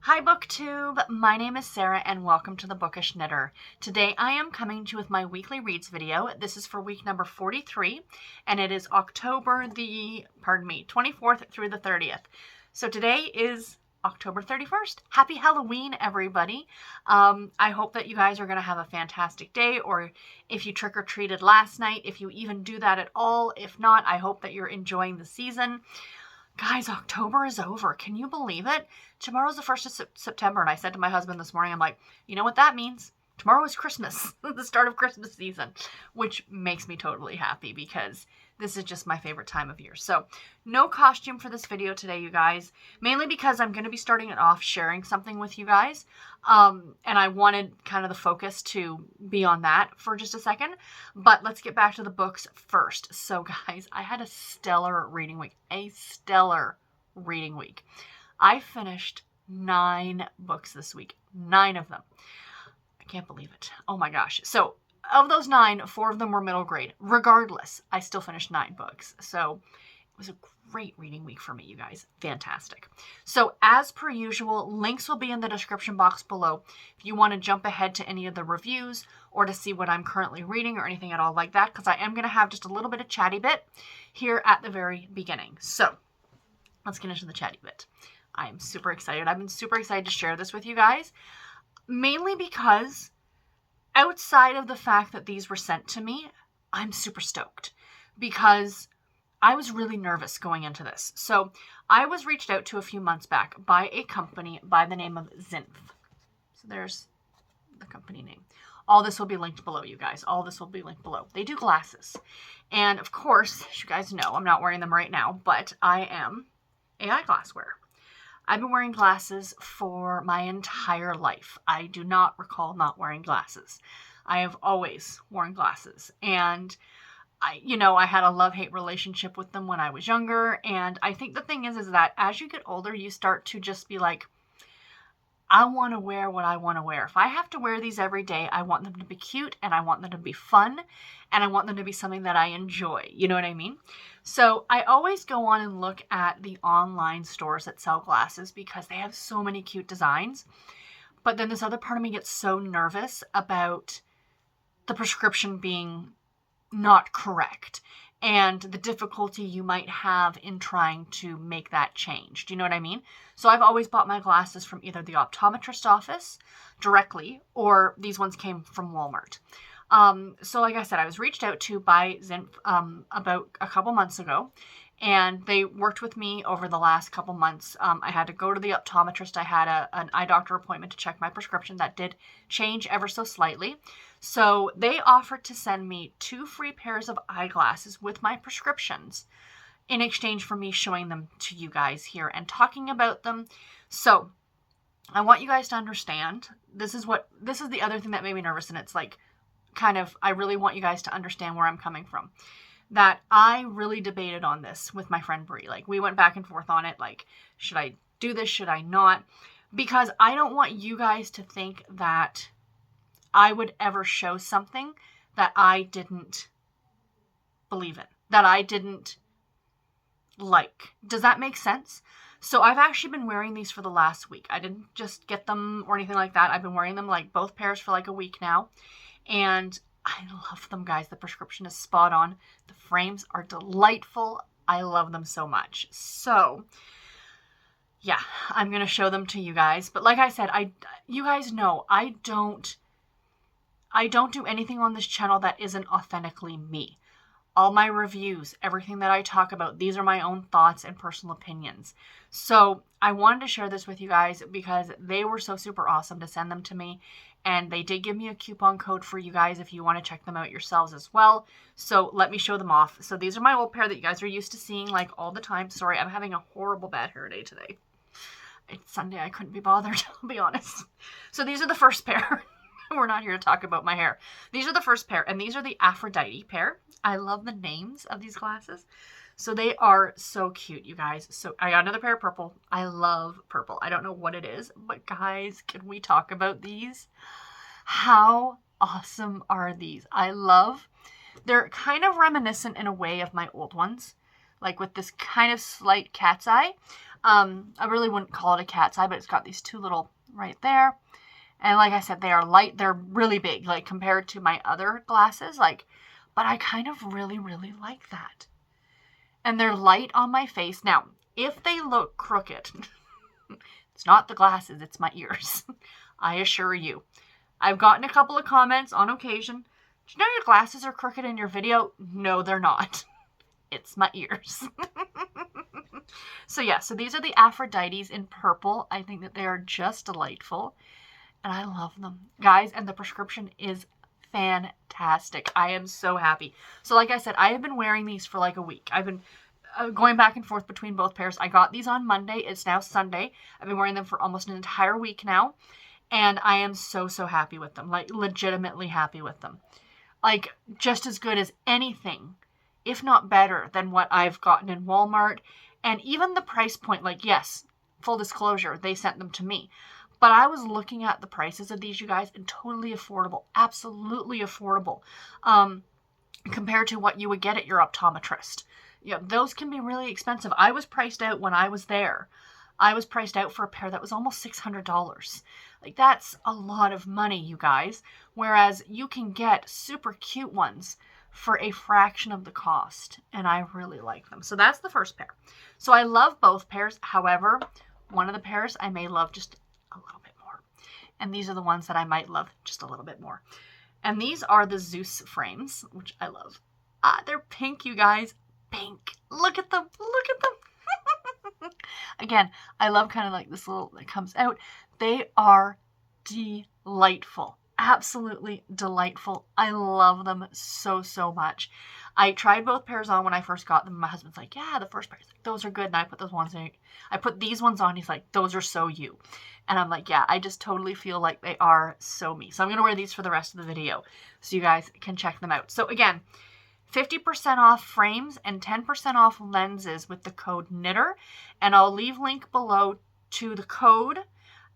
Hi BookTube, my name is Sarah and welcome to the Bookish Knitter. Today I am coming to you with my weekly reads video. This is for week number 43 and it is October the 24th through the 30th. So today is October 31st. Happy Halloween, everybody. I hope that you guys are going to have a fantastic day, or if you trick-or-treated last night, if you even do that at all. If not, I hope that you're enjoying the season. Guys, October is over. Can you believe it? Tomorrow's the 1st of September, and I said to my husband this morning, I'm like, you know what that means? Tomorrow is Christmas, the start of Christmas season, which makes me totally happy because this is just my favorite time of year. So no costume for this video today, you guys, mainly because I'm going to be starting it off sharing something with you guys. And I wanted kind of the focus to be on that for just a second, but let's get back to the books first. So guys, I had a stellar reading week, I finished 9 books this week, 9 of them. I can't believe it. Oh my gosh. So of those 9, 4 of them were middle grade. Regardless, I still finished 9 books. So it was a great reading week for me, you guys. Fantastic. So as per usual, links will be in the description box below if you want to jump ahead to any of the reviews or to see what I'm currently reading or anything at all like that, because I am going to have just a little bit of chatty bit here at the very beginning. So let's get into the chatty bit. I am super excited. I've been super excited to share this with you guys, mainly because outside of the fact that these were sent to me, I'm super stoked because I was really nervous going into this. So I was reached out to a few months back by a company by the name of Zinf. So there's the company name. All this will be linked below, you guys. All this will be linked below. They do glasses. And of course, as you guys know, I'm not wearing them right now, but I am an eyeglass wearer. I've been wearing glasses for my entire life. I do not recall not wearing glasses. I have always worn glasses. And I had a love-hate relationship with them when I was younger. And I think the thing is that as you get older, you start to just be like, I want to wear what I want to wear. If I have to wear these every day, I want them to be cute and I want them to be fun and I want them to be something that I enjoy. You know what I mean? So I always go on and look at the online stores that sell glasses because they have so many cute designs. But then this other part of me gets so nervous about the prescription being not correct and the difficulty you might have in trying to make that change. Do you know what I mean? So I've always bought my glasses from either the optometrist office directly, or these ones came from Walmart. So like I said, I was reached out to by Zinf about a couple months ago, and they worked with me over the last couple months. I had to go to the optometrist. I had an eye doctor appointment to check my prescription. That did change ever so slightly. So they offered to send me 2 free pairs of eyeglasses with my prescriptions in exchange for me showing them to you guys here and talking about them. So I want you guys to understand, this is the other thing that made me nervous, and it's like I really want you guys to understand where I'm coming from. That I really debated on this with my friend Brie. Like, we went back and forth on it. Like, should I do this? Should I not? Because I don't want you guys to think that I would ever show something that I didn't believe in, that I didn't like. Does that make sense? So I've actually been wearing these for the last week. I didn't just get them or anything like that. I've been wearing them, like, both pairs for like a week now. And I love them, guys. The prescription is spot on. The frames are delightful. I love them so much. So yeah, I'm going to show them to you guys. But like I said, you guys know I don't do anything on this channel that isn't authentically me. All my reviews, everything that I talk about, these are my own thoughts and personal opinions. So I wanted to share this with you guys because they were so super awesome to send them to me. And they did give me a coupon code for you guys if you want to check them out yourselves as well. So let me show them off. So these are my old pair that you guys are used to seeing like all the time. Sorry, I'm having a horrible bad hair day today. It's Sunday. I couldn't be bothered, I'll be honest. So these are the first pair. We're not here to talk about my hair. These are the first pair, and these are the Aphrodite pair. I love the names of these glasses. So they are so cute, you guys. So I got another pair of purple. I love purple. I don't know what it is, but guys, can we talk about these? How awesome are these? They're kind of reminiscent in a way of my old ones. like with this kind of slight cat's eye. I really wouldn't call it a cat's eye, but it's got these two little right there. And like I said, they are light. They're really big, like compared to my other glasses. Like, but I kind of really, really like that. And they're light on my face. Now, if they look crooked, it's not the glasses, it's my ears. I assure you. I've gotten a couple of comments on occasion. Do you know your glasses are crooked in your video? No, they're not. It's my ears. So yeah, so these are the Aphrodites in purple. I think that they are just delightful. And I love them. Guys, and the prescription is fantastic. I am so happy. So like I said, I have been wearing these for like a week. I've been going back and forth between both pairs. I got these on Monday. It's now Sunday. I've been wearing them for almost an entire week now. And I am so, so happy with them. Like, legitimately happy with them. Like, just as good as anything, if not better, than what I've gotten in Walmart. And even the price point, like, yes, full disclosure, they sent them to me. But I was looking at the prices of these, you guys, and totally affordable. Absolutely affordable. Compared to what you would get at your optometrist. Yeah, those can be really expensive. I was priced out when I was there. I was priced out for a pair that was almost $600. Like, that's a lot of money, you guys. Whereas you can get super cute ones for a fraction of the cost. And I really like them. So that's the first pair. So I love both pairs. However, one of the pairs I may love just a little bit more. And these are the ones that I might love just a little bit more. And these are the Zeus frames, which I love. They're pink, you guys. Pink. Look at them. Look at them. Again, I love kind of like this little that comes out. They are delightful. Absolutely delightful. I love them so, so much. I tried both pairs on when I first got them. My husband's like, yeah, the first pair, those are good. And I put those ones in. I put these ones on. He's like, those are so you. And I'm like, yeah, I just totally feel like they are so me. So I'm going to wear these for the rest of the video so you guys can check them out. So again, 50% off frames and 10% off lenses with the code KNITTER. And I'll leave link below to the code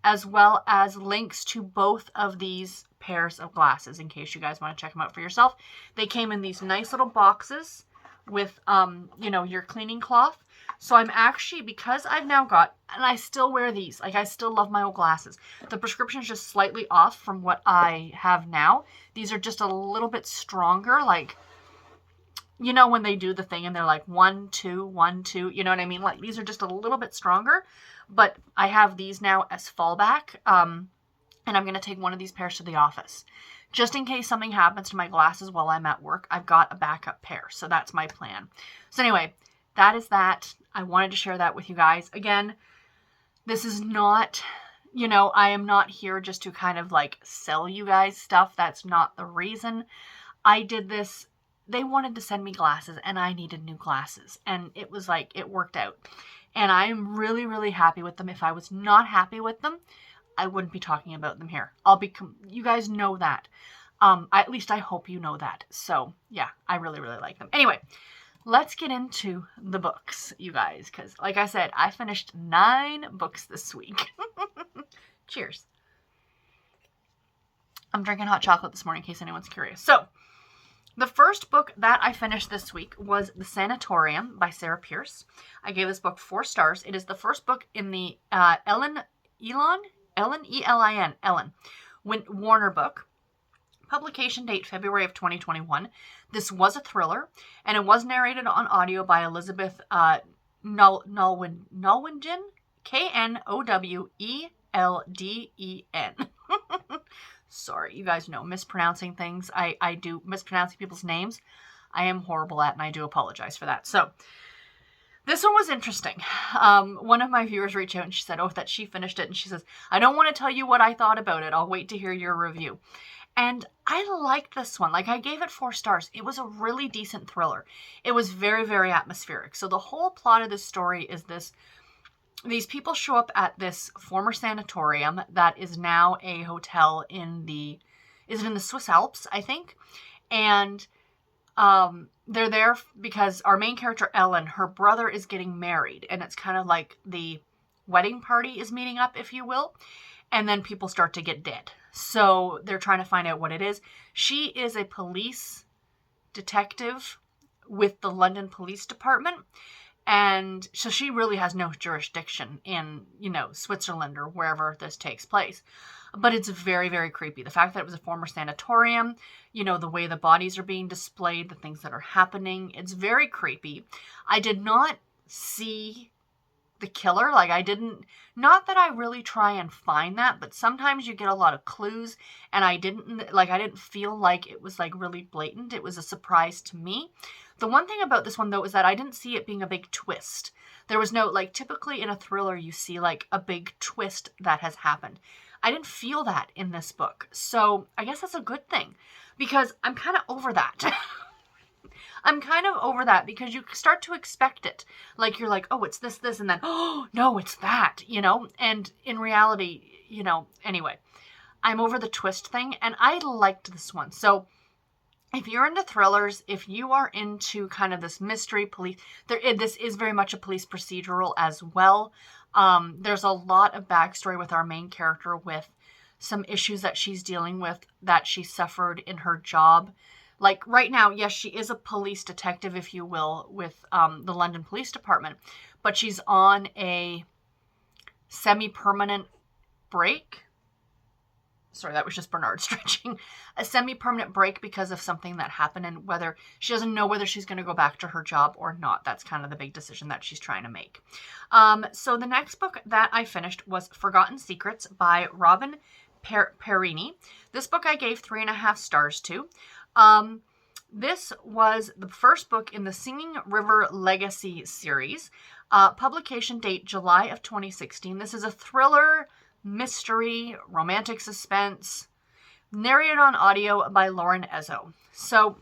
as well as links to both of these pairs of glasses in case you guys want to check them out for yourself. They came in these nice little boxes with, you know, your cleaning cloth. So I'm actually, because I've now got, and I still wear these, like I still love my old glasses. The prescription is just slightly off from what I have now. These are just a little bit stronger, like, you know, when they do the thing and they're like 1, 2, 1, 2, you know what I mean? Like these are just a little bit stronger, but I have these now as fallback. And I'm going to take one of these pairs to the office. Just in case something happens to my glasses while I'm at work, I've got a backup pair. So that's my plan. So anyway, that is that. I wanted to share that with you guys. Again, this is not, you know, I am not here just to kind of like sell you guys stuff. That's not the reason I did this. They wanted to send me glasses and I needed new glasses. And it was like, it worked out. And I am really, really happy with them. If I was not happy with them, I wouldn't be talking about them here. You guys know that. At least I hope you know that. So yeah, I really, really like them. Anyway, let's get into the books, you guys. Because like I said, I finished 9 books this week. Cheers. I'm drinking hot chocolate this morning in case anyone's curious. So the first book that I finished this week was The Sanatorium by Sarah Pearse. I gave this book 4 stars. It is the first book in the Ellen Warner book. Publication date February of 2021. This was a thriller, and it was narrated on audio by Elizabeth Knowlwenden, Knowelden. Sorry, you guys know, mispronouncing things. I do mispronouncing people's names. I am horrible at, and I do apologize for that. So this one was interesting. One of my viewers reached out and she said, oh, that she finished it. And she says, I don't want to tell you what I thought about it. I'll wait to hear your review. And I liked this one. Like, I gave it 4 stars. It was a really decent thriller. It was very, very atmospheric. So the whole plot of this story is this. These people show up at this former sanatorium that is now a hotel in the Swiss Alps, I think. And they're there because our main character, Ellen, her brother is getting married. And it's kind of like the wedding party is meeting up, if you will. And then people start to get dead. So they're trying to find out what it is. She is a police detective with the London Police Department. And so she really has no jurisdiction in, Switzerland or wherever this takes place. But it's very, very creepy. The fact that it was a former sanatorium, the way the bodies are being displayed, the things that are happening, it's very creepy. I did not see the killer. Not that I really try and find that, but sometimes you get a lot of clues, and I didn't feel like it was really blatant. It was a surprise to me. The one thing about this one, though, is that I didn't see it being a big twist. There was no, typically in a thriller, you see a big twist that has happened. I didn't feel that in this book. So I guess that's a good thing, because I'm kind of over that. I'm kind of over that, because you start to expect it. You're like, oh, it's this, and then, oh, no, it's that, And in reality, anyway, I'm over the twist thing, and I liked this one. So if you're into thrillers, if you are into kind of this mystery police, this is very much a police procedural as well. There's a lot of backstory with our main character, with some issues that she's dealing with, that she suffered in her job. Right now, yes, she is a police detective, if you will, with the London Police Department, but she's on a semi-permanent break. Sorry, that was just Bernard stretching. A semi-permanent break because of something that happened, and whether she doesn't know whether she's going to go back to her job or not. That's kind of the big decision that she's trying to make. So the next book that I finished was Forgotten Secrets by Robin Perini. This book I gave 3.5 stars to. This was the first book in the Singing River Legacy series. Publication date July of 2016. This is a thriller, mystery, romantic suspense, narrated on audio by Lauren Ezzo. So,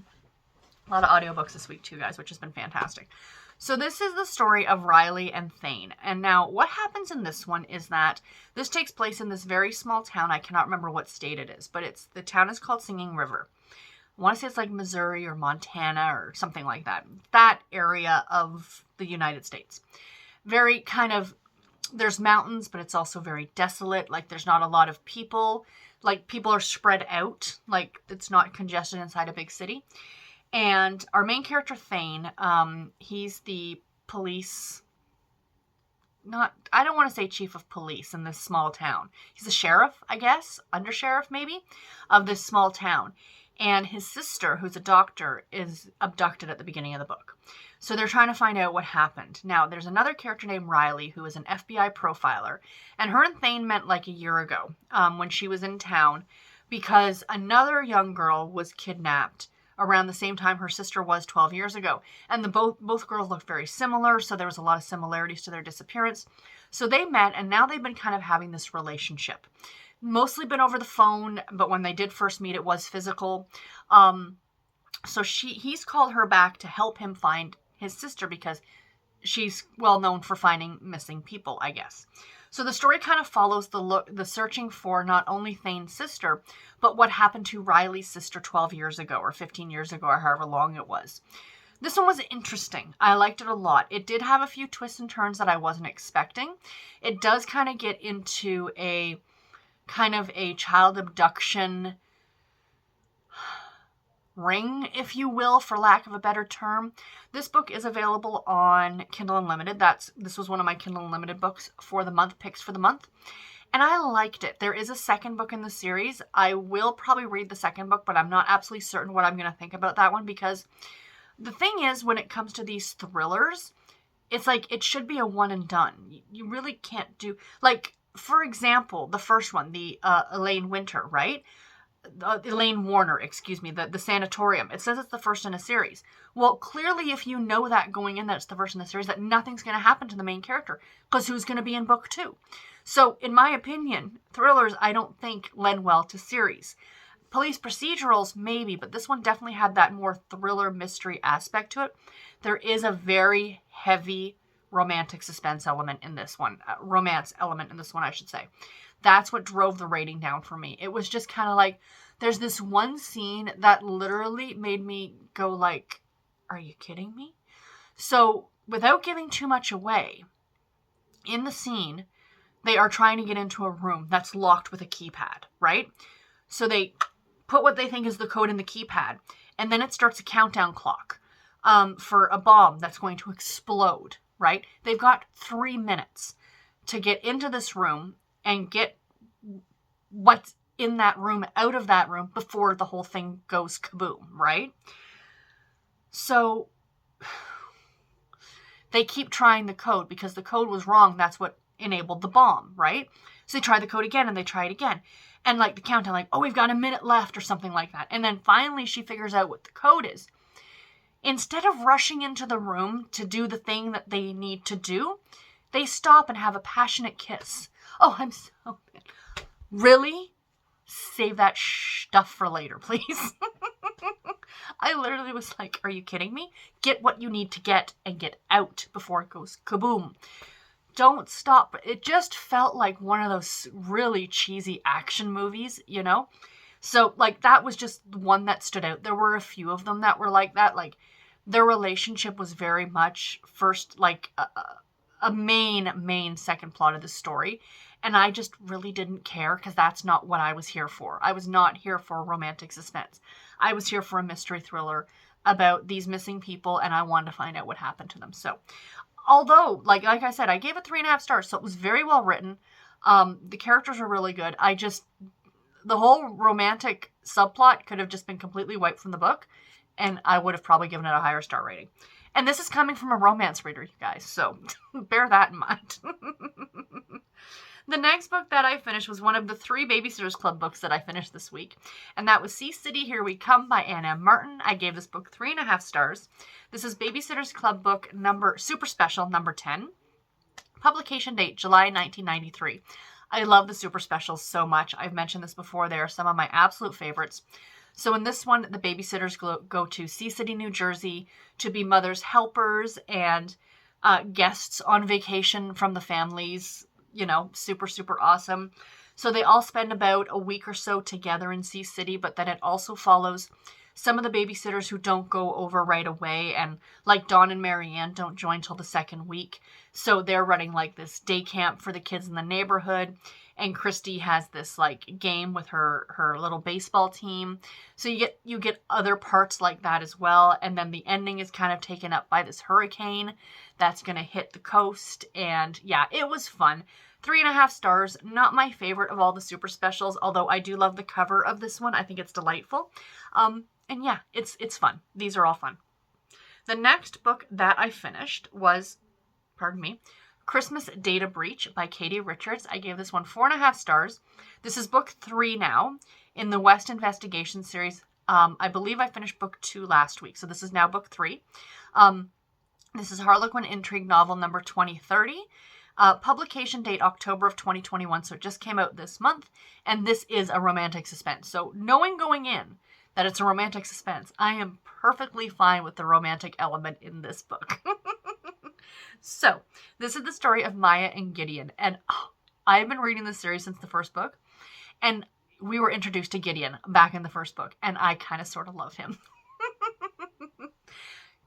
a lot of audiobooks this week too, guys, which has been fantastic. So this is the story of Riley and Thane. And now what happens in this one is that this takes place in this very small town. I cannot remember what state it is, but the town is called Singing River. I want to say it's Missouri or Montana or something like that. That area of the United States. Very kind of, there's mountains, but it's also very desolate. There's not a lot of people. People are spread out. It's not congested inside a big city. And our main character, Thane, he's the police, I don't want to say chief of police in this small town. He's a sheriff, I guess, undersheriff maybe, of this small town. And his sister, who's a doctor, is abducted at the beginning of the book. So they're trying to find out what happened. Now, there's another character named Riley, who is an FBI profiler. And her and Thane met a year ago when she was in town, because another young girl was kidnapped around the same time her sister was 12 years ago. And both girls looked very similar, so there was a lot of similarities to their disappearance. So they met, and now they've been kind of having this relationship. Mostly been over the phone, but when they did first meet, it was physical. So he's called her back to help him find his sister, because she's well known for finding missing people, I guess. So the story kind of follows the searching for not only Thane's sister, but what happened to Riley's sister 12 years ago, or 15 years ago, or however long it was. This one was interesting. I liked it a lot. It did have a few twists and turns that I wasn't expecting. It does kind of get into a kind of a child abduction ring, if you will, for lack of a better term. This book is available on Kindle Unlimited. This was one of my Kindle Unlimited books for the month, picks for the month. And I liked it. There is a second book in the series. I will probably read the second book, but I'm not absolutely certain what I'm going to think about that one, because the thing is, when it comes to these thrillers, it's it should be a one and done. You really can't do, for example, the first one, the Elaine Winter, right? Elaine Warner, excuse me, the Sanatorium. It says it's the first in a series. Well, clearly, if you know that going in, that it's the first in the series, that nothing's going to happen to the main character, because who's going to be in book 2? So, in my opinion, thrillers, I don't think, lend well to series. Police procedurals, maybe, but this one definitely had that more thriller mystery aspect to it. There is a very heavy romantic suspense element in this one. Romance element in this one, I should say. That's what drove the rating down for me. It was just kind of there's this one scene that literally made me go are you kidding me? So, without giving too much away, in the scene, they are trying to get into a room that's locked with a keypad, right? So they put what they think is the code in the keypad, and then it starts a countdown clock. for a bomb that's going to explode, right? They've got 3 minutes to get into this room and get what's in that room out of that room before the whole thing goes kaboom, right? So they keep trying the code because the code was wrong. That's what enabled the bomb, right? So they try the code again and they try it again. And like the countdown, like, oh, we've got a minute left or something like that. And then finally she figures out what the code is. Instead of rushing into the room to do the thing that they need to do, they stop and have a passionate kiss. Oh, I'm so... Really? Save that stuff for later, please. I literally was like, are you kidding me? Get what you need to get and get out before it goes kaboom. Don't stop. It just felt like one of those really cheesy action movies, you know? So, like, that was just one that stood out. There were a few of them that were like that. Like, their relationship was very much first, like, a main second plot of the story. And I just really didn't care because that's not what I was here for. I was not here for romantic suspense. I was here for a mystery thriller about these missing people, and I wanted to find out what happened to them. So, although, like I said, I gave it 3.5 stars, so it was very well written. The characters were really good. The whole romantic subplot could have just been completely wiped from the book, and I would have probably given it a higher star rating. And this is coming from a romance reader, you guys, so bear that in mind. The next book that I finished was one of the 3 Babysitters Club books that I finished this week, and that was Sea City, Here We Come by Ann M. Martin. I gave this book 3.5 stars. This is Babysitters Club book super special number 10. Publication date, July 1993. I love the super specials so much. I've mentioned this before. They are some of my absolute favorites. So in this one, the babysitters go to Sea City, New Jersey to be mothers' helpers and guests on vacation from the families. You know, super, super awesome. So they all spend about a week or so together in Sea City, but then it also follows some of the babysitters who don't go over right away, and like Dawn and Marianne don't join till the 2nd week. So they're running like this day camp for the kids in the neighborhood, and Christy has this like game with her little baseball team. So you get other parts like that as well, and then the ending is kind of taken up by this hurricane that's going to hit the coast, and yeah, it was fun. 3.5 stars. Not my favorite of all the super specials, although I do love the cover of this one. I think it's delightful. And yeah, it's fun. These are all fun. The next book that I finished was, Christmas Data Breach by Katie Richards. I gave this one 4.5 stars. This is book 3 now in the West Investigation series. I believe I finished book 2 last week, so this is now book 3. This is Harlequin Intrigue novel number 2030. Publication date October of 2021, so it just came out this month, and this is a romantic suspense. So knowing going in that it's a romantic suspense, I am perfectly fine with the romantic element in this book. So this is the story of Maya and Gideon, and I've been reading this series since the first book, and we were introduced to Gideon back in the first book, and I kind of sort of love him.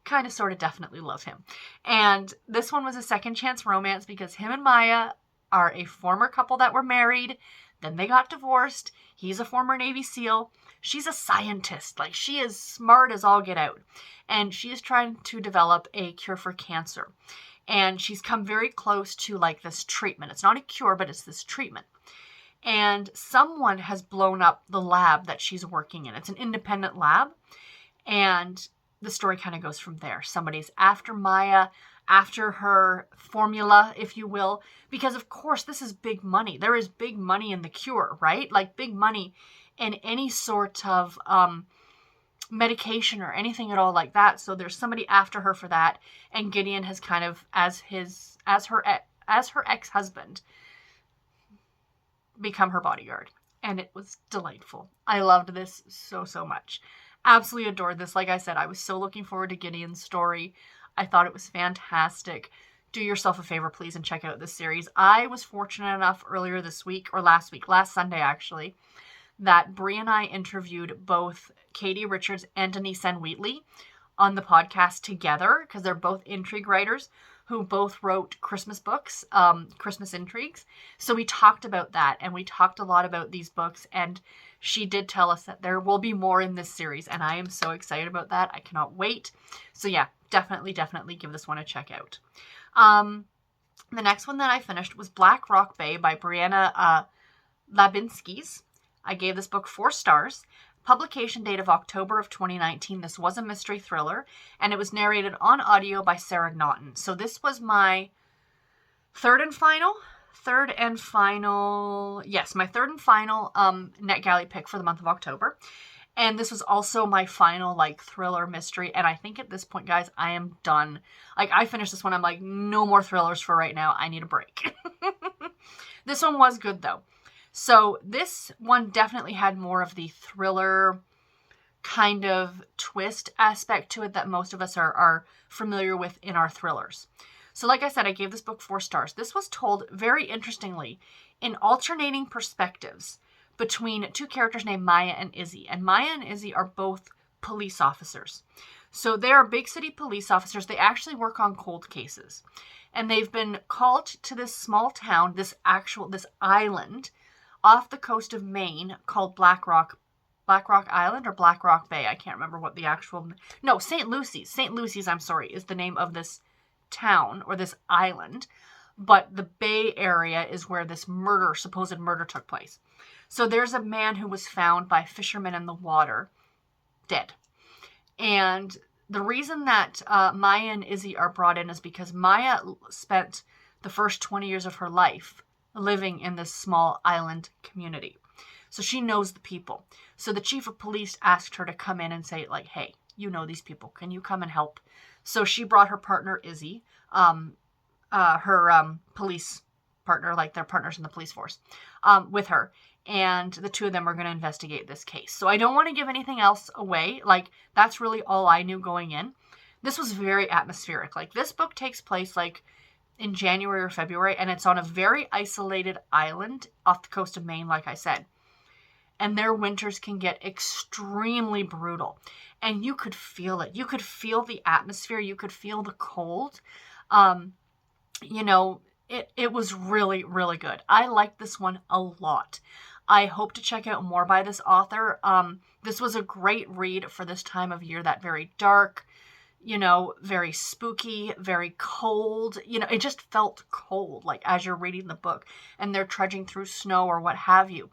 Kind of sort of definitely love him. And this one was a second chance romance because him and Maya are a former couple that were married. Then they got divorced. He's a former Navy SEAL. She's a scientist. Like, she is smart as all get out. And she is trying to develop a cure for cancer. And she's come very close to like this treatment. It's not a cure, but it's this treatment. And someone has blown up the lab that she's working in. It's an independent lab. And the story kind of goes from there. Somebody's after Maya, after her formula, if you will, because of course this is big money. There is big money in the cure, right? Like big money in any sort of medication or anything at all like that. So there's somebody after her for that, and Gideon has kind of, as her ex-husband, become her bodyguard, and it was delightful. I loved this so much. Absolutely adored this. Like I said, I was so looking forward to Gideon's story. I thought it was fantastic. Do yourself a favor, please, and check out this series. I was fortunate enough earlier this week, or last Sunday actually, that Brie and I interviewed both Katie Richards and Denise N. Wheatley on the podcast together because they're both intrigue writers who both wrote Christmas books, Christmas Intrigues. So we talked about that, and we talked a lot about these books, and she did tell us that there will be more in this series, and I am so excited about that. I cannot wait. So yeah, definitely give this one a check out. The next one that I finished was Black Rock Bay by Brianna Labuskes. I gave this book 4 stars. Publication date of October of 2019. This was a mystery thriller, and it was narrated on audio by Sarah Naughton. So this was my third and final NetGalley pick for the month of October. And this was also my final, like, thriller mystery. And I think at this point, guys, I am done. Like, I finished this one. I'm like, no more thrillers for right now. I need a break. This one was good, though. So this one definitely had more of the thriller kind of twist aspect to it that most of us are familiar with in our thrillers. So like I said, I gave this book 4 stars. This was told very interestingly in alternating perspectives between 2 characters named Maya and Izzy. And Maya and Izzy are both police officers. So they are big city police officers. They actually work on cold cases. And they've been called to this small town, this island off the coast of Maine called Black Rock Island or Black Rock Bay. I can't remember what the actual... No, St. Lucy's, I'm sorry, is the name of this town or this island. But the Bay Area is where this supposed murder took place. So there's a man who was found by fishermen in the water, dead. And the reason that Maya and Izzy are brought in is because Maya spent the first 20 years of her life living in this small island community. So she knows the people. So the chief of police asked her to come in and say, like, hey, you know these people. Can you come and help? So she brought her partner, Izzy, her police partner, like they're partners in the police force, with her. And the 2 of them are going to investigate this case. So I don't want to give anything else away. Like, that's really all I knew going in. This was very atmospheric. Like, this book takes place, like, in January or February, and it's on a very isolated island off the coast of Maine, like I said. And their winters can get extremely brutal. And you could feel it. You could feel the atmosphere. You could feel the cold. You know, it was really, really good. I liked this one a lot. I hope to check out more by this author. This was a great read for this time of year, that very dark, you know, very spooky, very cold. You know, it just felt cold, like, as you're reading the book and they're trudging through snow or what have you.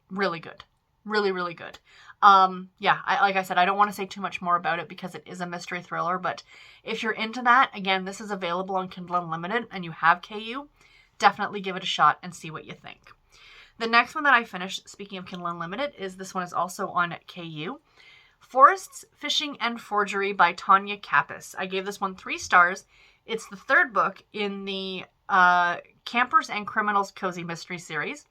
Really good. Really, really good. Yeah, like I said, I don't want to say too much more about it because it is a mystery thriller, but if you're into that, again, this is available on Kindle Unlimited and you have KU, definitely give it a shot and see what you think. The next one that I finished, speaking of Kindle Unlimited, this one is also on KU. Forests, Fishing, and Forgery by Tona Kappes. I gave this one 3 stars. It's the 3rd book in the Campers and Criminals Cozy Mystery series.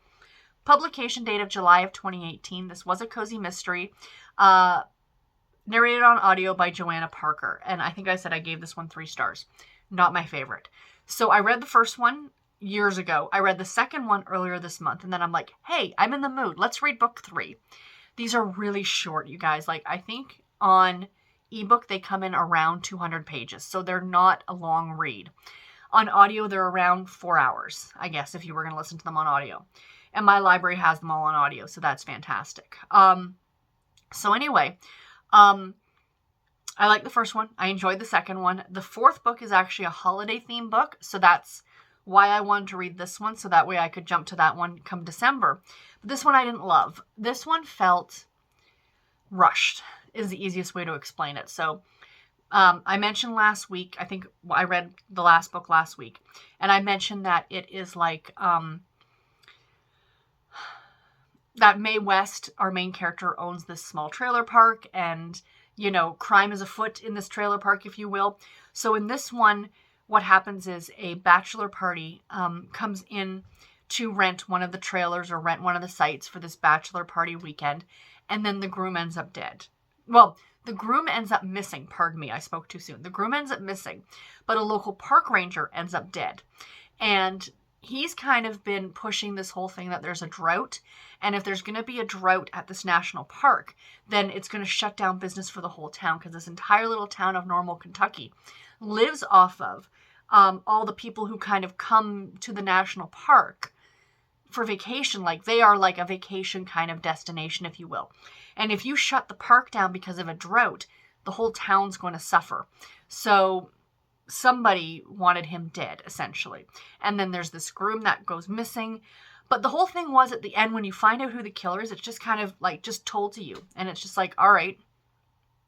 Publication date of July of 2018. This was a cozy mystery. Narrated on audio by Joanna Parker. And I think I said I gave this one 3 stars. Not my favorite. So I read the first one years ago. I read the second one earlier this month. And then I'm like, hey, I'm in the mood. Let's read book 3. These are really short, you guys. Like, I think on ebook, they come in around 200 pages. So they're not a long read. On audio, they're around 4 hours, I guess, if you were going to listen to them on audio. And my library has them all on audio, so that's fantastic. So anyway, I like the first one. I enjoyed the second one. The 4th book is actually a holiday theme book, so that's why I wanted to read this one, so that way I could jump to that one come December. But this one I didn't love. This one felt rushed, is the easiest way to explain it. So I mentioned last week, I think I read the last book last week, and I mentioned that it is like... that Mae West, our main character, owns this small trailer park and, you know, crime is afoot in this trailer park, if you will. So in this one, what happens is a bachelor party comes in to rent one of the trailers or rent one of the sites for this bachelor party weekend, and then the groom ends up dead. Well, the groom ends up missing. Pardon me, I spoke too soon. The groom ends up missing, but a local park ranger ends up dead. And he's kind of been pushing this whole thing that there's a drought, and if there's going to be a drought at this national park, then it's going to shut down business for the whole town, because this entire little town of Normal, Kentucky lives off of all the people who kind of come to the national park for vacation, like they are like a vacation kind of destination, if you will. And if you shut the park down because of a drought, the whole town's going to suffer. So somebody wanted him dead, essentially. And then there's this groom that goes missing. But the whole thing was, at the end, when you find out who the killer is, it's just kind of like just told to you. And it's just like, all right,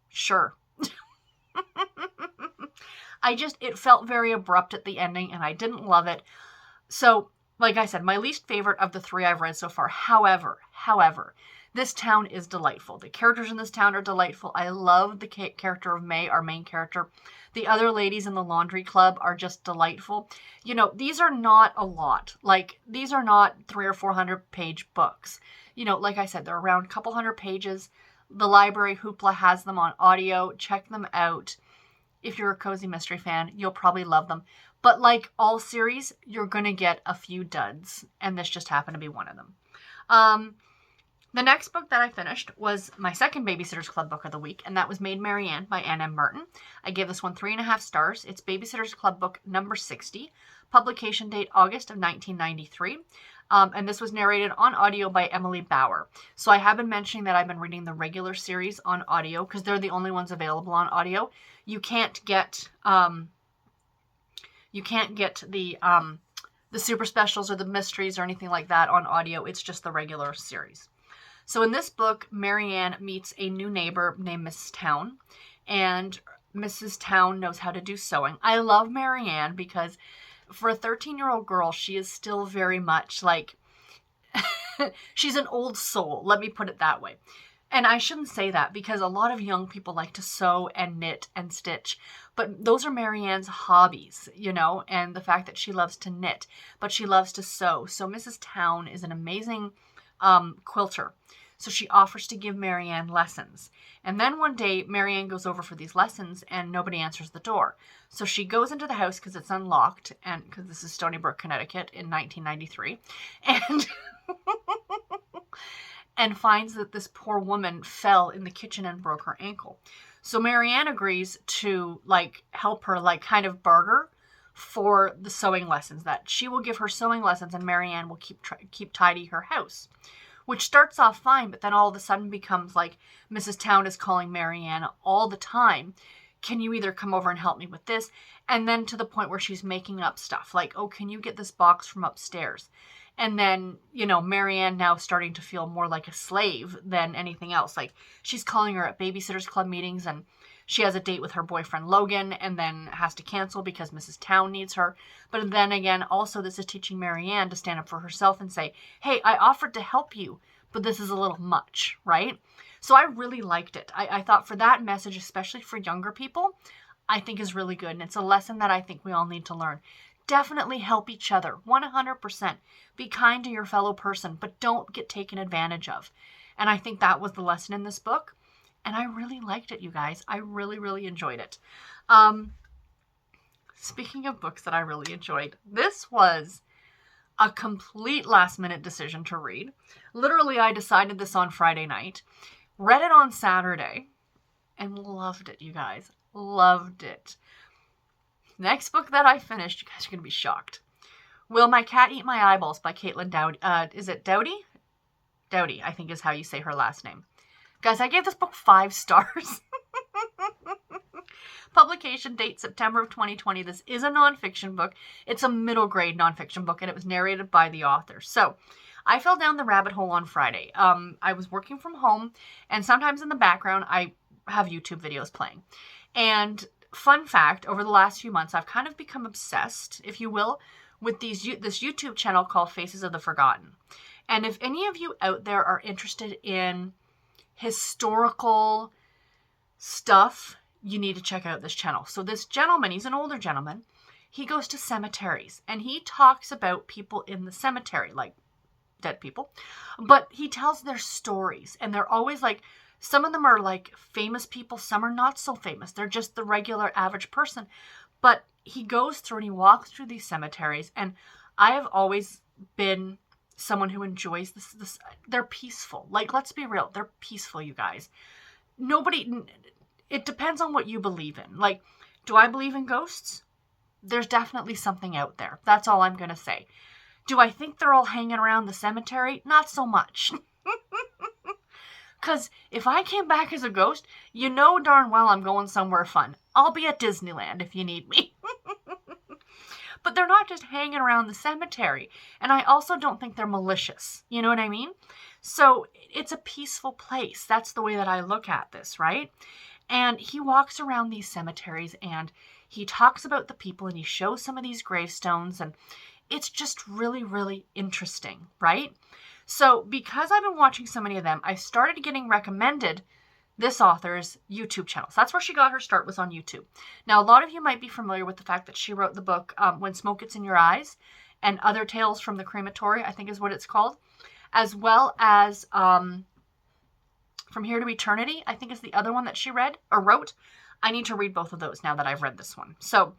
sure. It felt very abrupt at the ending, and I didn't love it. So, like I said, my least favorite of the 3 I've read so far. However, this town is delightful. The characters in this town are delightful. I love the character of May, our main character. The other ladies in the laundry club are just delightful. You know, these are not a lot. Like, these are not 300 or 400 page books. You know, like I said, they're around a couple hundred pages. The library Hoopla has them on audio. Check them out. If you're a cozy mystery fan, you'll probably love them. But like all series, you're going to get a few duds. And this just happened to be one of them. The next book that I finished was my second Babysitter's Club book of the week, and that was Maid Marianne by Ann M. Martin. I gave this one 3.5 stars. It's Babysitter's Club book number 60. Publication date August of 1993. And this was narrated on audio by Emily Bauer. So I have been mentioning that I've been reading the regular series on audio because they're the only ones available on audio. You can't get the super specials or the mysteries or anything like that on audio. It's just the regular series. So in this book, Marianne meets a new neighbor named Mrs. Town, and Mrs. Town knows how to do sewing. I love Marianne because for a 13-year-old girl, she is still very much like, she's an old soul. Let me put it that way. And I shouldn't say that because a lot of young people like to sew and knit and stitch. But those are Marianne's hobbies, you know, and the fact that she loves to knit, but she loves to sew. So Mrs. Town is an amazing quilter. So she offers to give Marianne lessons. And then one day, Marianne goes over for these lessons and nobody answers the door. So she goes into the house because it's unlocked, and because this is Stony Brook, Connecticut in 1993. And finds that this poor woman fell in the kitchen and broke her ankle. So Marianne agrees to like help her, like kind of barter for the sewing lessons, that she will give her sewing lessons and Marianne will keep tidy her house. Which starts off fine, but then all of a sudden becomes like Mrs. Town is calling Marianne all the time. Can you either come over and help me with this? And then to the point where she's making up stuff like, oh, can you get this box from upstairs? And then, you know, Marianne now starting to feel more like a slave than anything else. Like she's calling her at Babysitter's Club meetings, and she has a date with her boyfriend Logan and then has to cancel because Mrs. Town needs her. But then again, also this is teaching Marianne to stand up for herself and say, hey, I offered to help you, but this is a little much, right? So I really liked it. I thought for that message, especially for younger people, I think is really good. And it's a lesson that I think we all need to learn. Definitely help each other, 100%. Be kind to your fellow person, but don't get taken advantage of. And I think that was the lesson in this book. And I really liked it, you guys. I really, really enjoyed it. Speaking of books that I really enjoyed, this was a complete last-minute decision to read. Literally, I decided this on Friday night, read it on Saturday, and loved it, you guys. Loved it. Next book that I finished, you guys are going to be shocked. Will My Cat Eat My Eyeballs by Caitlin Doughty. Is it Doughty? Doughty, I think is how you say her last name. Guys, I gave this book 5 stars. Publication date September of 2020. This is a nonfiction book. It's a middle grade nonfiction book, and it was narrated by the author. So I fell down the rabbit hole on Friday. I was working from home, and sometimes in the background, I have YouTube videos playing. And fun fact, over the last few months, I've kind of become obsessed, if you will, with this YouTube channel called Faces of the Forgotten. And if any of you out there are interested in historical stuff, you need to check out this channel. So this gentleman, he's an older gentleman, he goes to cemeteries and he talks about people in the cemetery, like dead people, but he tells their stories, and they're always like, some of them are like famous people, some are not so famous, they're just the regular average person. But he goes through and he walks through these cemeteries, and I have always been someone who enjoys this. They're peaceful. Like, let's be real, they're peaceful, you guys. It depends on what you believe in. Like, do I believe in ghosts? there's definitely something out there. That's all I'm going to say. Do I think they're all hanging around the cemetery? Not so much. Because if I came back as a ghost, you know darn well I'm going somewhere fun. I'll be at Disneyland if you need me. But they're not just hanging around the cemetery. And I also don't think they're malicious. You know what I mean? So it's a peaceful place. That's the way that I look at this, right? And he walks around these cemeteries and he talks about the people and he shows some of these gravestones, and it's just really, really interesting, right? So because I've been watching so many of them, I started getting recommended this author's YouTube channel. So that's where she got her start, was on YouTube. Now, a lot of you might be familiar with the fact that she wrote the book When Smoke Gets in Your Eyes and Other Tales from the Crematory, I think is what it's called, as well as From Here to Eternity, I think is the other one that she read or wrote. I need to read both of those now that I've read this one. So,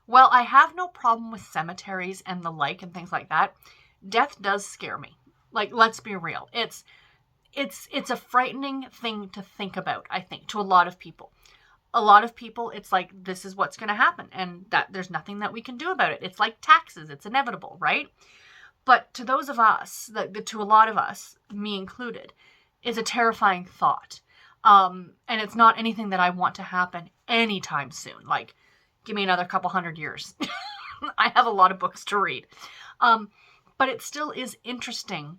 well, I have no problem with cemeteries and the like and things like that. Death does scare me. Like, let's be real. It's a frightening thing to think about, I think, to a lot of people. A lot of people, it's like, this is what's going to happen, and that there's nothing that we can do about it. It's like taxes. It's inevitable, right? But to those of us, to a lot of us, me included, is a terrifying thought. And it's not anything that I want to happen anytime soon. Like, give me another couple hundred years. I have a lot of books to read. But it still is interesting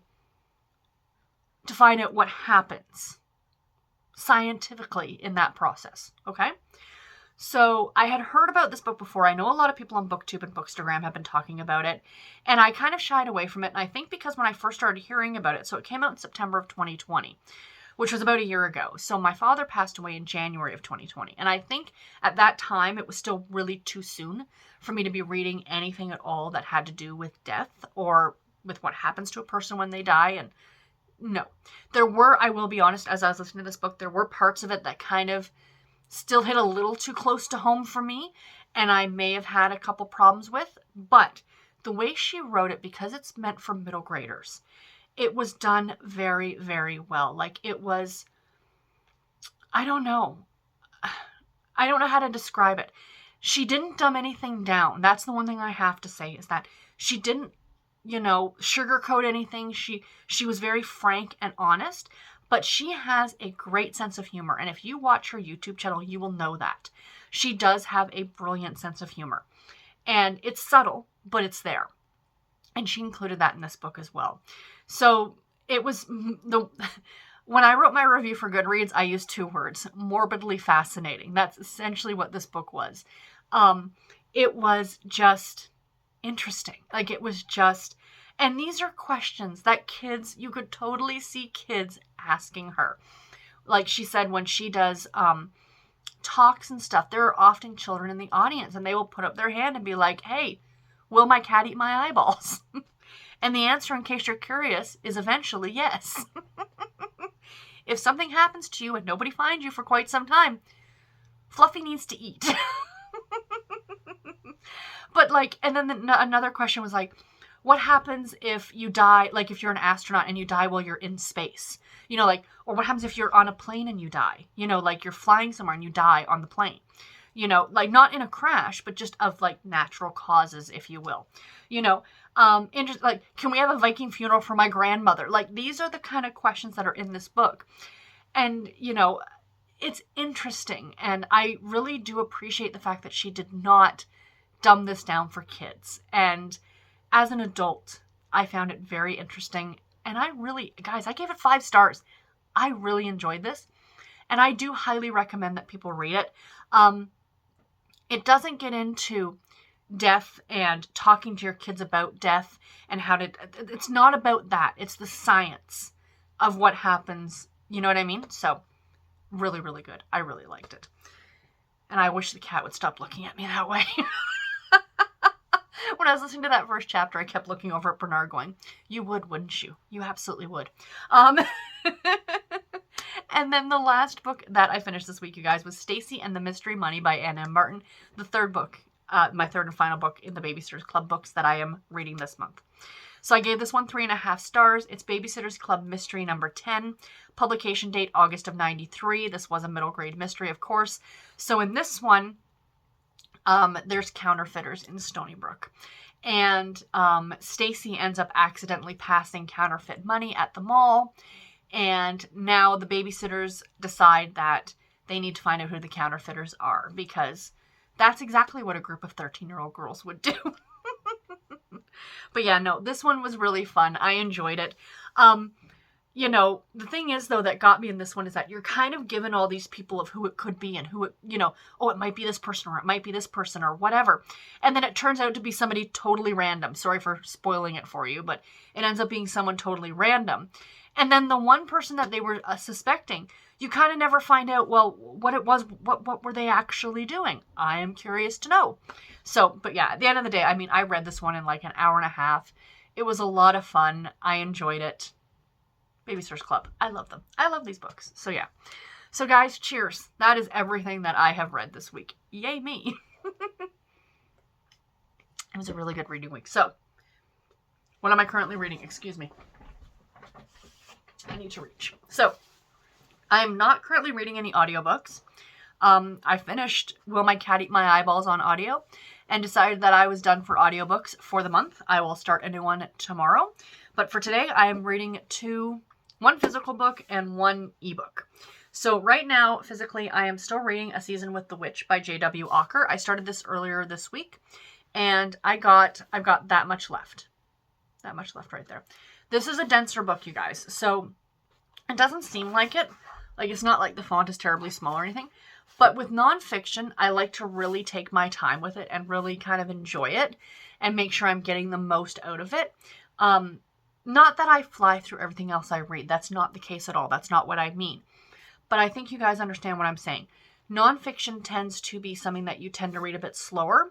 to find out what happens scientifically in that process, okay? So I had heard about this book before. I know a lot of people on BookTube and Bookstagram have been talking about it, and I kind of shied away from it, and I think because when I first started hearing about it, so it came out in September of 2020, which was about a year ago. So my father passed away in January of 2020, and I think at that time it was still really too soon for me to be reading anything at all that had to do with death or with what happens to a person when they die. And no, there were, I will be honest, as I was listening to this book, there were parts of it that kind of still hit a little too close to home for me, and I may have had a couple problems with, but the way she wrote it, because it's meant for middle graders, it was done very, very well. Like, it was, I don't know how to describe it. She didn't dumb anything down. That's the one thing I have to say, is that she didn't, sugarcoat anything. She was very frank and honest, but she has a great sense of humor. And if you watch her YouTube channel, you will know that. She does have a brilliant sense of humor. And it's subtle, but it's there. And she included that in this book as well. So it was when I wrote my review for Goodreads, I used 2 words: morbidly fascinating. That's essentially what this book was. It was just interesting. Like, it was just, and these are questions that you could totally see kids asking her. Like she said, when she does talks and stuff, there are often children in the audience, and they will put up their hand and be like, hey, will my cat eat my eyeballs? And the answer, in case you're curious, is eventually yes. If something happens to you and nobody finds you for quite some time, Fluffy needs to eat. But and then another question was like, what happens if you die, like if you're an astronaut and you die while you're in space? Or what happens if you're on a plane and you die? Like you're flying somewhere and you die on the plane. Not in a crash, but just of natural causes, if you will. Can we have a Viking funeral for my grandmother? These are the kind of questions that are in this book. And, it's interesting. And I really do appreciate the fact that she did not dumb this down for kids. And as an adult, I found it very interesting. And I gave it 5 stars. I really enjoyed this. And I do highly recommend that people read it. It doesn't get into death and talking to your kids about death and it's not about that. It's the science of what happens. You know what I mean? So really, really good. I really liked it. And I wish the cat would stop looking at me that way. When I was listening to that first chapter, I kept looking over at Bernard going, you would, wouldn't you? You absolutely would. And then the last book that I finished this week, you guys, was Stacey and the Mystery Money by Ann M. Martin. The third book, my third and final book in the Babysitters Club books that I am reading this month. So I gave this one 3.5 stars. It's Babysitters Club Mystery number 10. Publication date August of 93. This was a middle grade mystery, of course. So in this one, there's counterfeiters in Stony Brook. And Stacey ends up accidentally passing counterfeit money at the mall. And now the babysitters decide that they need to find out who the counterfeiters are, because that's exactly what a group of 13-year-old girls would do. But yeah, no, this one was really fun. I enjoyed it. You know, the thing is, though, that got me in this one is that you're kind of given all these people of who it could be and who it, you know, oh, it might be this person or it might be this person or whatever. And then it turns out to be somebody totally random. Sorry for spoiling it for you, but it ends up being someone totally random. And then the one person that they were suspecting, you kind of never find out, well, what it was, what were they actually doing? I am curious to know. So, but yeah, at the end of the day, I mean, I read this one in like an hour and a half. It was a lot of fun. I enjoyed it. Babysitters Club. I love them. I love these books. So yeah. So guys, cheers. That is everything that I have read this week. Yay me. It was a really good reading week. So, what am I currently reading? Excuse me. I need to reach. So, I'm not currently reading any audiobooks. I finished Will My Cat Eat My Eyeballs on audio and decided that I was done for audiobooks for the month. I will start a new one tomorrow. But for today, I am reading one physical book and one ebook. So right now, physically, I am still reading A Season with the Witch by J.W. Walker. I started this earlier this week, and I've got that much left. That much left right there. This is a denser book, you guys. So it doesn't seem like it. Like, it's not like the font is terribly small or anything. But with nonfiction, I like to really take my time with it and really kind of enjoy it and make sure I'm getting the most out of it. Not that I fly through everything else I read. That's not the case at all. That's not what I mean. But I think you guys understand what I'm saying. Nonfiction tends to be something that you tend to read a bit slower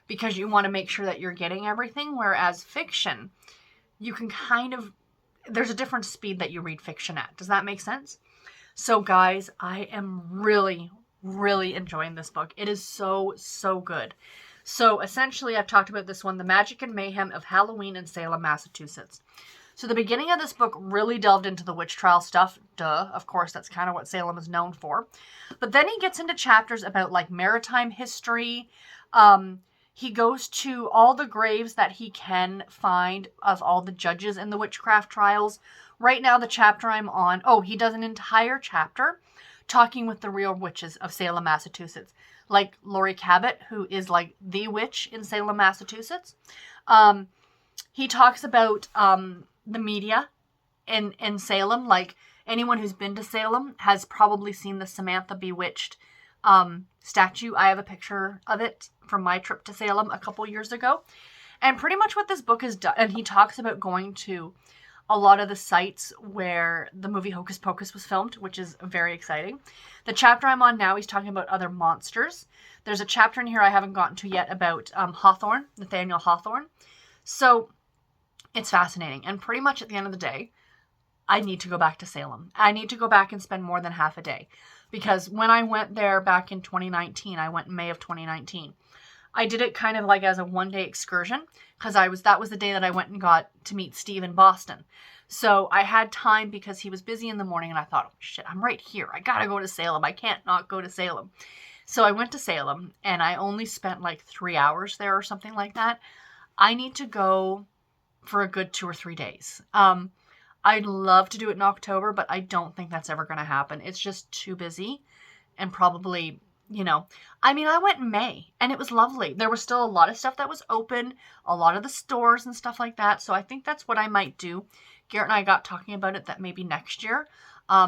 because you want to make sure that you're getting everything. Whereas fiction, you can there's a different speed that you read fiction at. Does that make sense? So guys, I am really, really enjoying this book. It is so, so good. So essentially, I've talked about this one, The Magic and Mayhem of Halloween in Salem, Massachusetts. So the beginning of this book really delved into the witch trial stuff. Duh, of course, that's kind of what Salem is known for. But then he gets into chapters about like maritime history. He goes to all the graves that he can find of all the judges in the witchcraft trials. Right now, the chapter I'm on, he does an entire chapter talking with the real witches of Salem, Massachusetts. Like Lori Cabot, who is like the witch in Salem, Massachusetts. He talks about the media in Salem. Like, anyone who's been to Salem has probably seen the Samantha Bewitched statue. I have a picture of it from my trip to Salem a couple years ago. And pretty much what this book has done, and he talks about going to a lot of the sites where the movie Hocus Pocus was filmed, which is very exciting. The chapter I'm on now, he's talking about other monsters. There's a chapter in here I haven't gotten to yet about Hawthorne, Nathaniel Hawthorne. So it's fascinating. And pretty much at the end of the day, I need to go back to Salem. I need to go back and spend more than half a day. Because when I went there back in 2019, I went in May of 2019. I did it kind of like as a one-day excursion because that was the day that I went and got to meet Steve in Boston. So I had time because he was busy in the morning and I thought, oh shit, I'm right here. I gotta go to Salem. I can't not go to Salem. So I went to Salem and I only spent like 3 hours there or something like that. I need to go for a good 2 or 3 days. I'd love to do it in October, but I don't think that's ever going to happen. It's just too busy and probably, I went in May and it was lovely. There was still a lot of stuff that was open, a lot of the stores and stuff like that. So I think that's what I might do. Garrett and I got talking about it that maybe next year,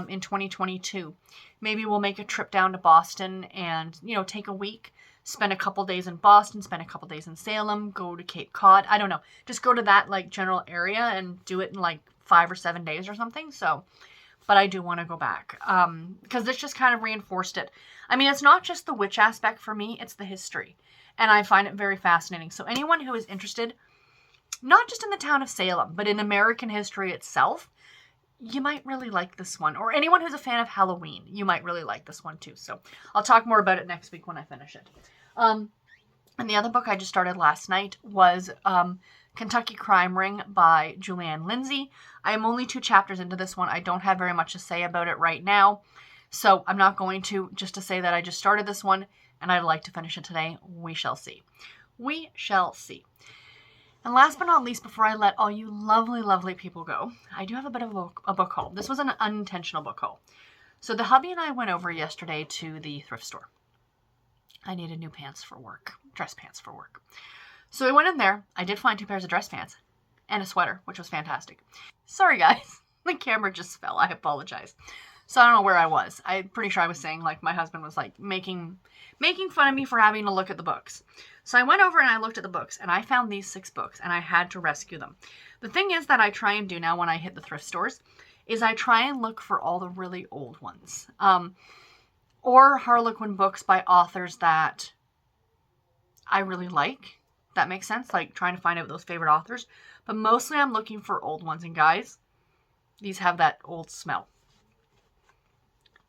in 2022, maybe we'll make a trip down to Boston and, take a week, spend a couple days in Boston, spend a couple days in Salem, go to Cape Cod. I don't know. Just go to that like general area and do it in like 5 or 7 days or something. So, but I do want to go back because this just kind of reinforced it. I mean, it's not just the witch aspect for me, it's the history. And I find it very fascinating. So anyone who is interested, not just in the town of Salem, but in American history itself, you might really like this one. Or anyone who's a fan of Halloween, you might really like this one too. So I'll talk more about it next week when I finish it. And the other book I just started last night was Kentucky Crime Ring by Julianne Lindsay. I am only 2 chapters into this one. I don't have very much to say about it right now. So I'm not going to, just to say that I just started this one. and I'd like to finish it today. We shall see. We shall see. And last but not least, before I let all you lovely, lovely people go, I do have a bit of a book haul. This was an unintentional book haul. So the hubby and I went over yesterday to the thrift store. I needed new pants for work, dress pants for work. So I went in there. I did find 2 pairs of dress pants and a sweater, which was fantastic. Sorry, guys. The camera just fell. I apologize. So I don't know where I was. I'm pretty sure I was saying, like, my husband was, like, making fun of me for having to look at the books. So I went over and I looked at the books, and I found these 6 books, and I had to rescue them. The thing is that I try and do now when I hit the thrift stores is I try and look for all the really old ones. Or Harlequin books by authors that I really like. That makes sense? Like, trying to find out those favorite authors. But mostly I'm looking for old ones. And guys, these have that old smell.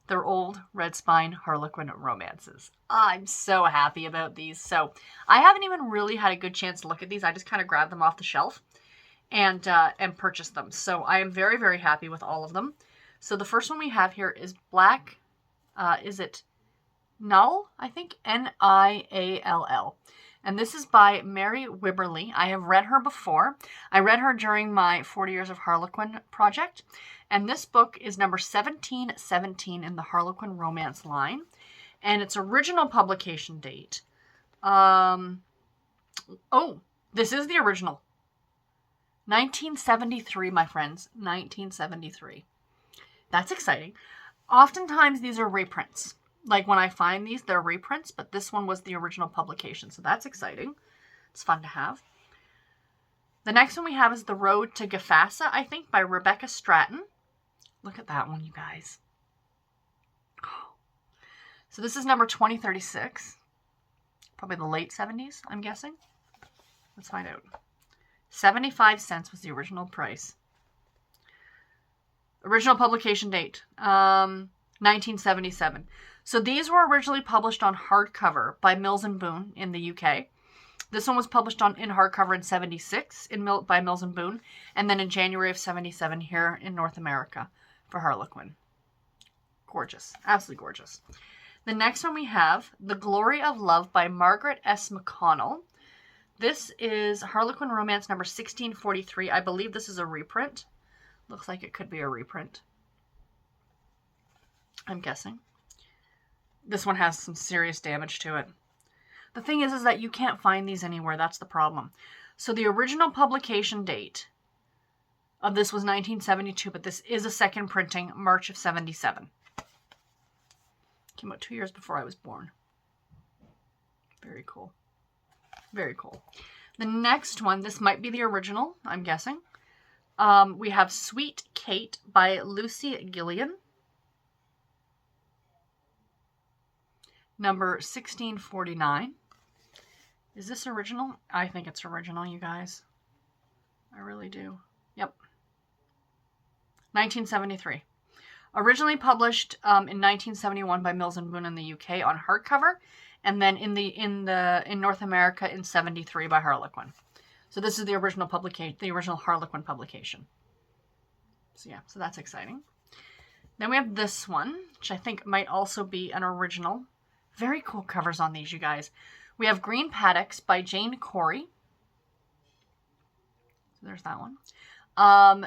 They're old Red Spine Harlequin romances. I'm so happy about these. So I haven't even really had a good chance to look at these. I just kind of grabbed them off the shelf and purchased them. So I am very, very happy with all of them. So the first one we have here is Black, is it Null? I think Niall. And this is by Mary Wibberley. I have read her before. I read her during my 40 Years of Harlequin project. And this book is number 1717 in the Harlequin romance line. And its original publication date. Oh, this is the original. 1973, my friends. 1973. That's exciting. Oftentimes, these are reprints. Like, when I find these, they're reprints, but this one was the original publication, so that's exciting. It's fun to have. The next one we have is The Road to Gafassa, I think, by Rebecca Stratton. Look at that one, you guys. Oh. So this is number 2036. Probably the late 70s, I'm guessing. Let's find out. 75 cents was the original price. Original publication date, 1977. So these were originally published on hardcover by Mills and Boon in the UK. This one was published in hardcover in 76 by Mills and Boon, and then in January of 77 here in North America for Harlequin. Gorgeous. Absolutely gorgeous. The next one we have, The Glory of Love by Margaret S. McConnell. This is Harlequin Romance number 1643. I believe this is a reprint. Looks like it could be a reprint. I'm guessing. This one has some serious damage to it. The thing is that you can't find these anywhere. That's the problem. So the original publication date of this was 1972, but this is a second printing, March of 77. Came out 2 years before I was born. Very cool. Very cool. The next one, this might be the original, I'm guessing. We have Sweet Kate by Lucy Gillian. Number 1649. Is this original? I think it's original, you guys. I really do. Yep. 1973. Originally published in 1971 by Mills and Boon in the UK on hardcover, and then in North America in 73 by Harlequin. So this is the original publication, the original Harlequin publication. So yeah, so that's exciting. Then we have this one, which I think might also be an original. Very cool covers on these, you guys. We have Green Paddocks by Jane Corey. So there's that one.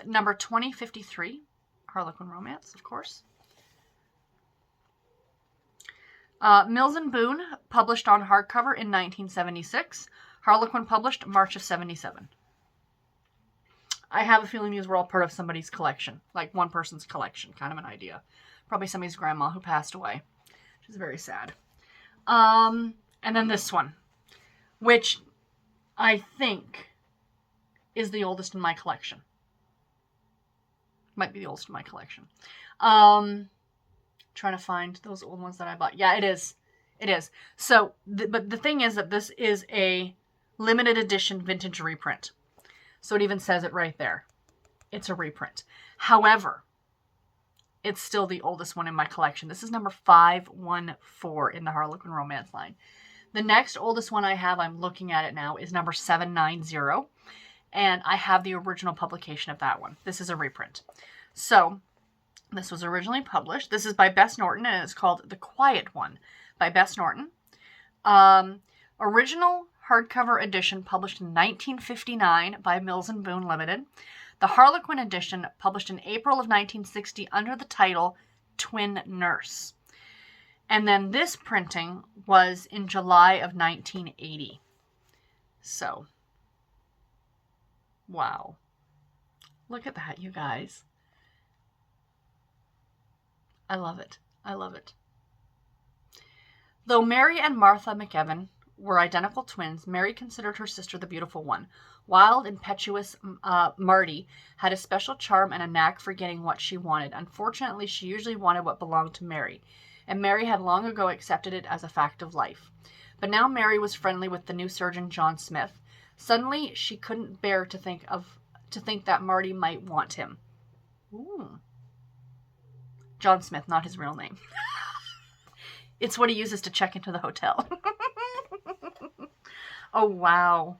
Number 2053, Harlequin Romance, of course. Mills and Boon, published on hardcover in 1976. Harlequin published March of 77. I have a feeling these were all part of somebody's collection. Like one person's collection, kind of an idea. Probably somebody's grandma who passed away. Which is very sad. And then this one, which I think is the oldest in my collection. Might be the oldest in my collection. Trying to find those old ones that I bought. Yeah, it is. It is. So, but the thing is that this is a limited edition vintage reprint. So it even says it right there. It's a reprint. However, it's still the oldest one in my collection. This is number 514 in the Harlequin Romance line. The next oldest one I have, I'm looking at it now, is number 790. And I have the original publication of that one. This is a reprint. So, this was originally published. This is by Bess Norton, and it's called The Quiet One by Bess Norton. Original hardcover edition published in 1959 by Mills and Boon Limited. The Harlequin edition published in April of 1960 under the title Twin Nurse. And then this printing was in July of 1980. So, wow. Look at that, you guys. I love it. I love it. Though Mary and Martha McEvan were identical twins, Mary considered her sister the beautiful one. Wild, impetuous Marty had a special charm and a knack for getting what she wanted. Unfortunately, she usually wanted what belonged to Mary, and Mary had long ago accepted it as a fact of life. But now Mary was friendly with the new surgeon, John Smith. Suddenly, she couldn't bear to think that Marty might want him. Ooh. John Smith, not his real name. It's what he uses to check into the hotel. Oh, wow.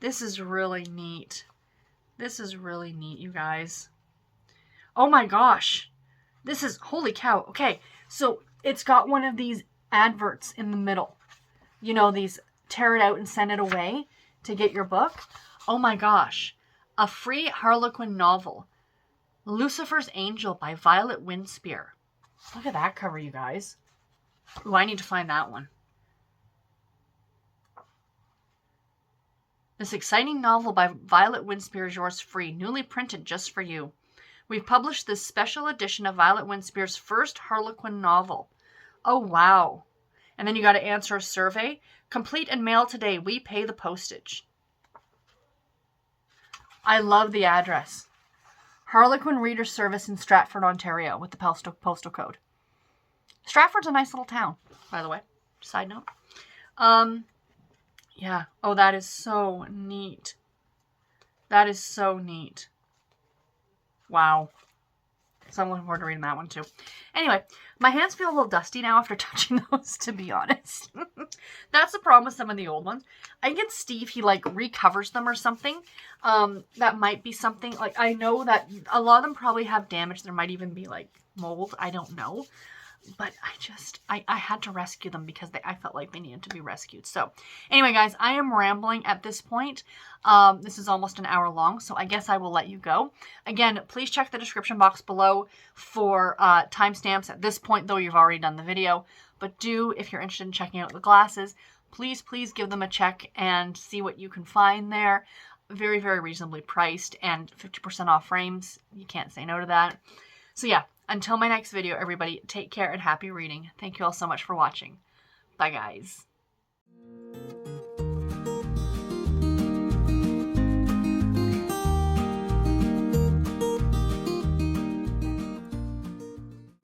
This is really neat. This is really neat, you guys. Oh my gosh. This is, holy cow. Okay, so it's got one of these adverts in the middle. You know, these tear it out and send it away to get your book. Oh my gosh. A free Harlequin novel. Lucifer's Angel by Violet Winspear. Look at that cover, you guys. Ooh, I need to find that one. This exciting novel by Violet Winspear is yours free, newly printed just for you. We've published this special edition of Violet Winspear's first Harlequin novel. Oh, wow. And then you got to answer a survey. Complete and mail today. We pay the postage. I love the address. Harlequin Reader Service in Stratford, Ontario, with the postal code. Stratford's a nice little town, by the way. Side note. Yeah. Oh, that is so neat. That is so neat. Wow. So I'm looking forward to reading that one too. Anyway, my hands feel a little dusty now after touching those, to be honest. That's the problem with some of the old ones. I get Steve, he like recovers them or something. That might be something, like I know that a lot of them probably have damage. There might even be like mold. I don't know. But I had to rescue them because I felt like they needed to be rescued. So anyway, guys, I am rambling at this point. This is almost an hour long, so I guess I will let you go. Again, please check the description box below for timestamps. At this point, though, you've already done the video. But do, if you're interested in checking out the glasses, please give them a check and see what you can find there. Very, very reasonably priced and 50% off frames. You can't say no to that. So yeah. Until my next video, everybody, take care and happy reading. Thank you all so much for watching. Bye, guys.